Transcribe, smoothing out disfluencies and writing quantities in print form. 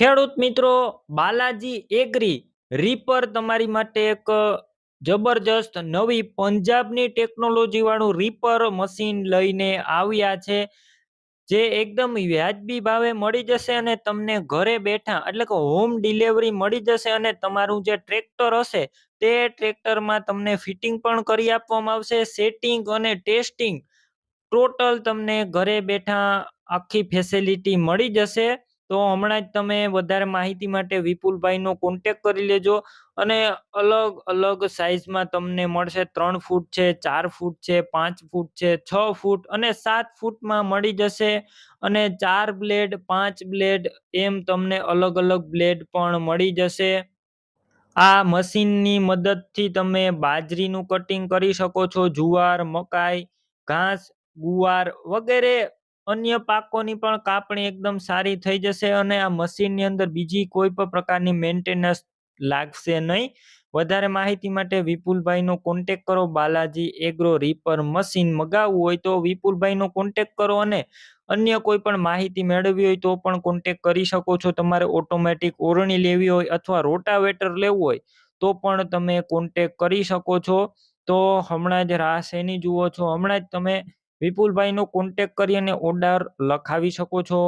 ખેડૂત મિત્રો, Balaji agri reaper તમારી માટે એક જબરજસ્ત નવી પંજાબની ટેકનોલોજી વાળું રીપર મશીન લઈને આવ્યા છે. જે એકદમ વ્યાજબી ભાવે મળી જશે અને તમને ઘરે બેઠા એટલે કે હોમ ડિલિવરી મળી જશે અને તમારું જે ટ્રેક્ટર હશે તે ટ્રેક્ટરમાં તમને ફિટિંગ પણ કરી આપવામાં આવશે. સેટિંગ અને ટેસ્ટિંગ ટોટલ તમને ઘરે બેઠા આખી ફેસિલિટી મળી જશે. તો હમણાં જ તમે વધારે માહિતી માટે વિપુલભાઈનો કોન્ટેક કરી લેજો. અને અલગ અલગ સાઈઝમાં તમને મળશે. 3 ફૂટ છે, 4 ફૂટ છે, 5 ફૂટ છે, 6 ફૂટ અને 7 ફૂટમાં મળી જશે. અને 4 બ્લેડ, 5 બ્લેડ એમ તમને અલગ અલગ બ્લેડ પણ મળી જશે. આ મશીનની મદદથી તમે બાજરીનું કટિંગ કરી શકો છો, જુવાર, મકાઈ, ઘાસ, ગુવાર વગેરે અન્ય પાકોની પણ કાપણી એકદમ સારી થઈ જશે. અને આ મશીનની અંદર બીજી કોઈ પણ પ્રકારની મેન્ટેનન્સ લાગશે નહીં. વધારે માહિતી માટે વિપુલભાઈનો કોન્ટેક કરો. બાલાજી એગ્રો રીપર મશીન મગાવવું હોય તો વિપુલભાઈનો કોન્ટેક કરો. અને અન્ય કોઈ પણ માહિતી મેળવવી હોય તો પણ કોન્ટેક કરી શકો છો. તમારે ઓટોમેટિક ઓરણી લેવી હોય અથવા રોટાવેટર લેવું હોય તો પણ તમે કોન્ટેક કરી શકો છો. તો હમણાં જ રાહ શેની જુઓ છો? હમણાં જ તમે વિપુલભાઈનો કોન્ટેક કરી અને ઓર્ડર લખાવી શકો છો.